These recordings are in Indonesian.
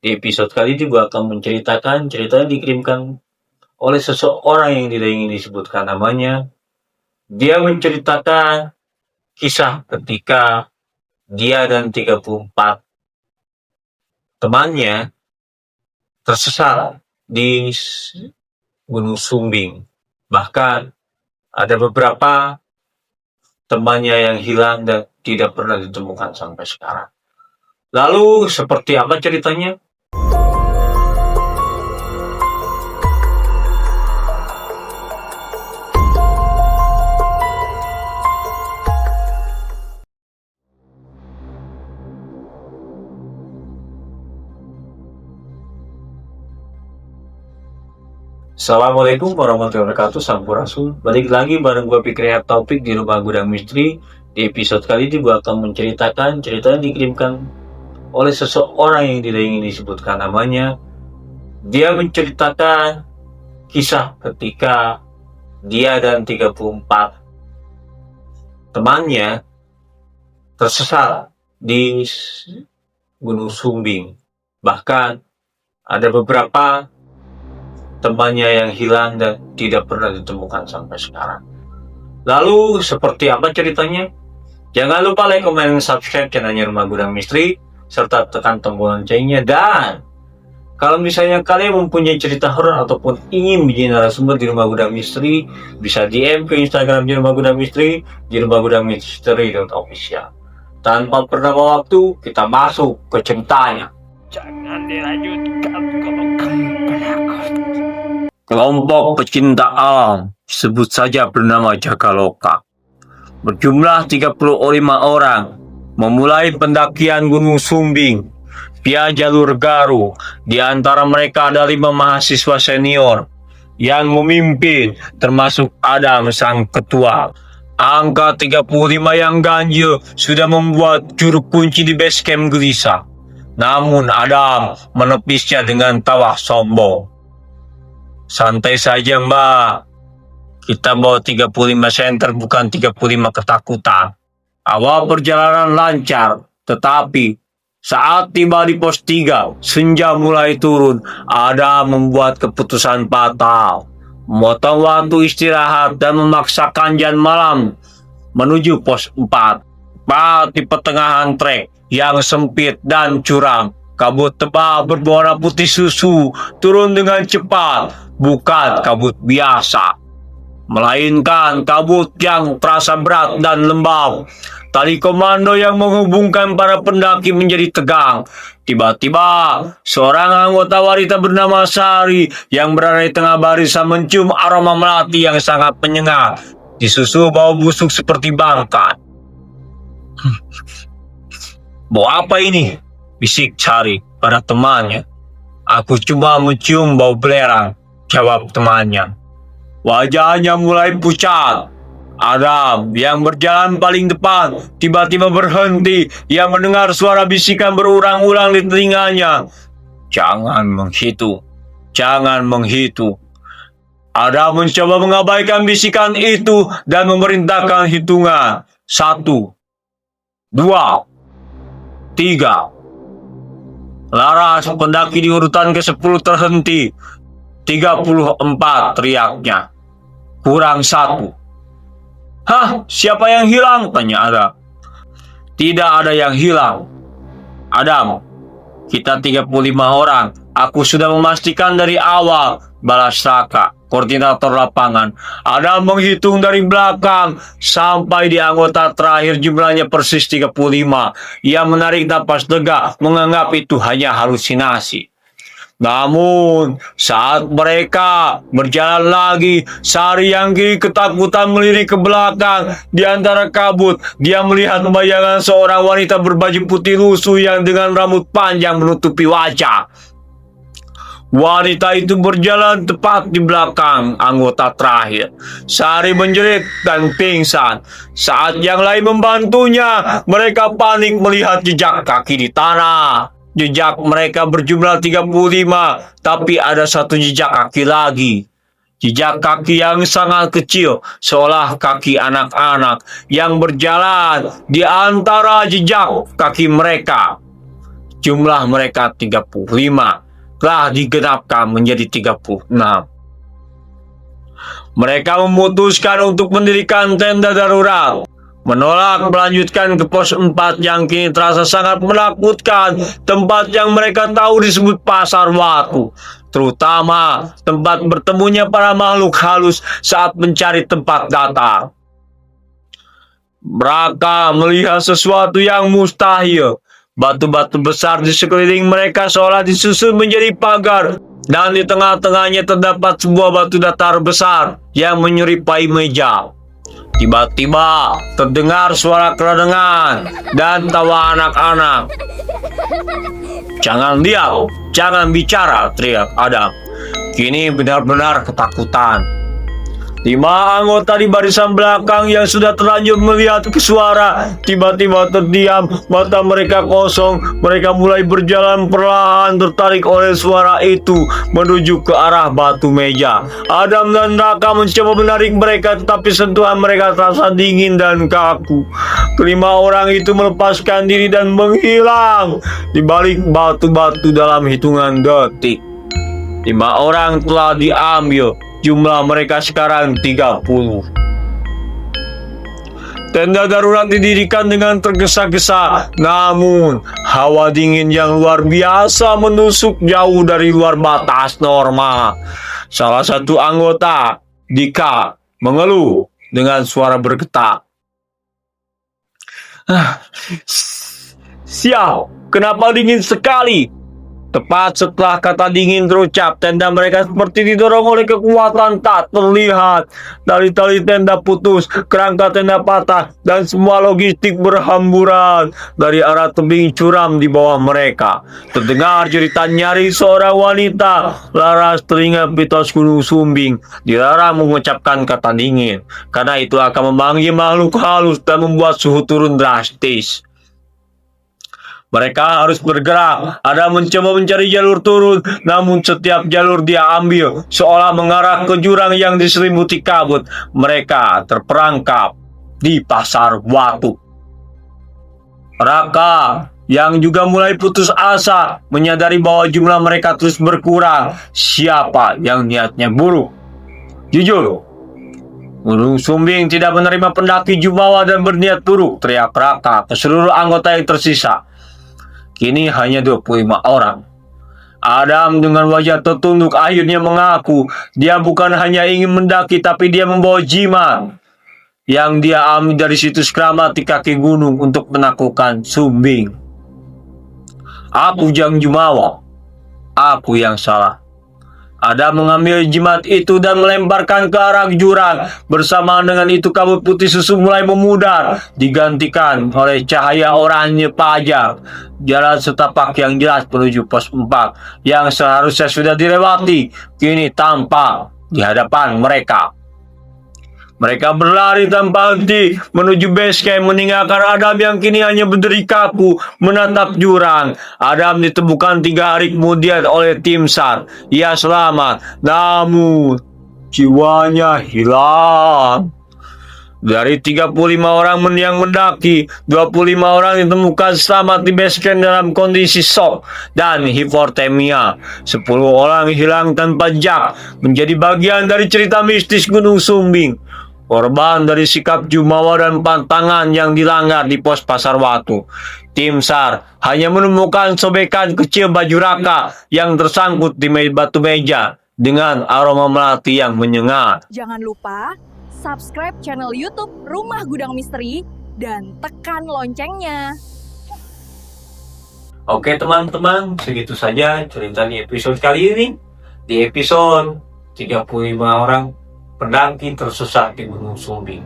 Di episode kali ini gue akan menceritakan ceritanya dikirimkan oleh seseorang yang tidak ingin disebutkan namanya. Dia menceritakan kisah ketika dia dan 34 temannya tersesat di Gunung Sumbing. Bahkan ada beberapa temannya yang hilang dan tidak pernah ditemukan sampai sekarang. Lalu seperti apa ceritanya? Assalamualaikum warahmatullahi wabarakatuh, Sampurasun. Balik lagi bareng gue Fikri Topik di Rumah Gudang Misteri. Di episode kali ini gue akan menceritakan ceritanya dikirimkan oleh seseorang yang tidak ingin disebutkan namanya. Dia menceritakan kisah ketika dia dan 34 temannya tersesat di Gunung Sumbing. Bahkan ada beberapa temannya yang hilang dan tidak pernah ditemukan sampai sekarang. Lalu seperti apa ceritanya? Jangan lupa like, comment, dan subscribe channelnya Rumah Gudang Misteri, serta tekan tombol loncengnya. Dan kalau misalnya kalian mempunyai cerita horor ataupun ingin menjadi narasumber di Rumah Gudang Misteri, bisa DM ke Instagram di Rumah Gudang Misteri, di Rumah Gudang Misteri.official. Tanpa bernama waktu, kita masuk ke ceritanya. Jangan dilanjutkan kalau kamu penakut. Kelompok pecinta alam, sebut saja bernama Jagaloka, berjumlah 35 orang, memulai pendakian Gunung Sumbing via jalur Garu. Di antara mereka ada 5 mahasiswa senior yang memimpin, termasuk Adam sang ketua. Angka 35 yang ganjil sudah membuat juru kunci di base camp gelisah. Namun Adam menepisnya dengan tawa sombong. Santai saja mbak, kita bawa 35 senter bukan 35 ketakutan. Awal perjalanan lancar, tetapi saat tiba di pos 3, senja mulai turun. Adam membuat keputusan fatal, memotong waktu istirahat dan memaksakan jalan malam menuju pos 4. Tepat di pertengahan trek yang sempit dan curam, kabut tebal berwarna putih susu turun dengan cepat. Bukan kabut biasa, melainkan kabut yang terasa berat dan lembab. Tali komando yang menghubungkan para pendaki menjadi tegang. Tiba-tiba, seorang anggota wanita bernama Sari yang berada di tengah barisan mencium aroma melati yang sangat menyengat, disusul bau busuk seperti bangkai. Bau apa ini? Bisik Sari pada temannya. Aku cuma mencium bau belerang, jawab temannya. Wajahnya mulai pucat. Adam yang berjalan paling depan tiba-tiba berhenti. Ia mendengar suara bisikan berulang-ulang di telinganya. Jangan menghitung, jangan menghitung. Adam mencoba mengabaikan bisikan itu dan memerintahkan hitungan. 1, 2, 3. Laras pendaki di urutan ke-10 terhenti. 34 teriaknya. Kurang 1. Hah, siapa yang hilang? Tanya Adam. Tidak ada yang hilang, Adam. Kita 35 orang. Aku sudah memastikan dari awal, balas Raka, koordinator lapangan. Adam menghitung dari belakang sampai di anggota terakhir, jumlahnya persis 35. Ia menarik napas lega, menganggap itu hanya halusinasi. Namun, saat mereka berjalan lagi, Sari yang kiri ketakutan melirik ke belakang. Di antara kabut, dia melihat bayangan seorang wanita berbaju putih lusuh yang dengan rambut panjang menutupi wajah. Wanita itu berjalan tepat di belakang anggota terakhir. Sari menjerit dan pingsan. Saat yang lain membantunya, mereka panik melihat jejak kaki di tanah. Jejak mereka berjumlah 35, tapi ada satu jejak kaki lagi. Jejak kaki yang sangat kecil, seolah kaki anak-anak yang berjalan di antara jejak kaki mereka. jumlah mereka 35 telah digenapkan menjadi 36. Mereka memutuskan untuk mendirikan tenda darurat, menolak melanjutkan ke pos 4 yang kini terasa sangat menakutkan, tempat yang mereka tahu disebut Pasar Watu, terutama tempat bertemunya para makhluk halus saat mencari tempat datar. Mereka melihat sesuatu yang mustahil. Batu-batu besar di sekeliling mereka seolah disusun menjadi pagar, dan di tengah-tengahnya terdapat sebuah batu datar besar yang menyerupai meja. Tiba-tiba terdengar suara kerendengan dan tawa anak-anak. "Jangan diam, jangan bicara," teriak Adam. Kini benar-benar ketakutan. 5 anggota di barisan belakang yang sudah terlanjur melihat ke suara tiba-tiba terdiam, mata mereka kosong. Mereka mulai berjalan perlahan tertarik oleh suara itu menuju ke arah batu meja. Adam dan Raka mencoba menarik mereka, tetapi sentuhan mereka terasa dingin dan kaku. Kelima orang itu melepaskan diri dan menghilang di balik batu-batu dalam hitungan detik. 5 orang telah diambil. Jumlah mereka sekarang 30. Tenda darurat didirikan dengan tergesa-gesa, namun hawa dingin yang luar biasa menusuk jauh dari luar batas normal. Salah satu anggota, Dika, mengeluh dengan suara bergetar. "Sial, kenapa dingin sekali?" Tepat setelah kata dingin terucap, tenda mereka seperti didorong oleh kekuatan tak terlihat. Tali-tali tenda putus, kerangka tenda patah, dan semua logistik berhamburan. Dari arah tebing curam di bawah mereka terdengar jeritan nyaring seorang wanita. Laras teringat mitos Gunung Sumbing, dilarang mengucapkan kata dingin, karena itu akan memanggil makhluk halus dan membuat suhu turun drastis. Mereka harus bergerak. Ada mencoba mencari jalur turun, namun setiap jalur dia ambil seolah mengarah ke jurang yang diselimuti kabut. Mereka terperangkap di Pasar Watu. Raka yang juga mulai putus asa menyadari bahwa jumlah mereka terus berkurang. Siapa yang niatnya buruk? Jujur, Gunung Sumbing tidak menerima pendaki jumawa dan berniat buruk, teriak Raka ke seluruh anggota yang tersisa. Kini hanya 25 orang. Adam dengan wajah tertunduk akhirnya mengaku dia bukan hanya ingin mendaki, tapi dia membawa jimat yang dia ambil dari situs keramat di kaki gunung untuk menaklukkan Sumbing. Aku Jang Jumawa, aku yang salah. Adam mengambil jimat itu dan melemparkan ke arah jurang. Bersamaan dengan itu kabut putih susu mulai memudar, digantikan oleh cahaya oranye fajar. Jalan setapak yang jelas menuju pos 4 yang seharusnya sudah dilewati kini tampak di hadapan mereka. Mereka berlari tanpa henti menuju base camp, meninggalkan Adam yang kini hanya berdiri kaku menatap jurang. Adam ditemukan 3 hari kemudian oleh tim SAR. Ia selamat, namun jiwanya hilang. Dari 35 orang yang mendaki, 25 orang ditemukan selamat di base camp dalam kondisi shock dan hipotermia. 10 orang hilang tanpa jejak, menjadi bagian dari cerita mistis Gunung Sumbing. Korban dari sikap jumawa dan pantangan yang dilanggar di pos Pasar Watu. Tim SAR hanya menemukan sobekan kecil baju Raka yang tersangkut di batu meja dengan aroma melati yang menyengat. Jangan lupa subscribe channel YouTube Rumah Gudang Misteri dan tekan loncengnya. Oke teman-teman, segitu saja cerita di episode kali ini. Di episode 35 orang pendaki tersesat di Gunung Sumbing.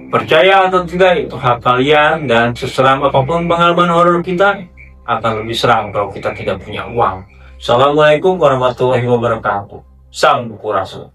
Percaya atau tidak itu hak kalian, dan seseram apapun pengalaman horor kita akan lebih seram kalau kita tidak punya uang. Assalamualaikum warahmatullahi wabarakatuh. Salam Buku Rasul.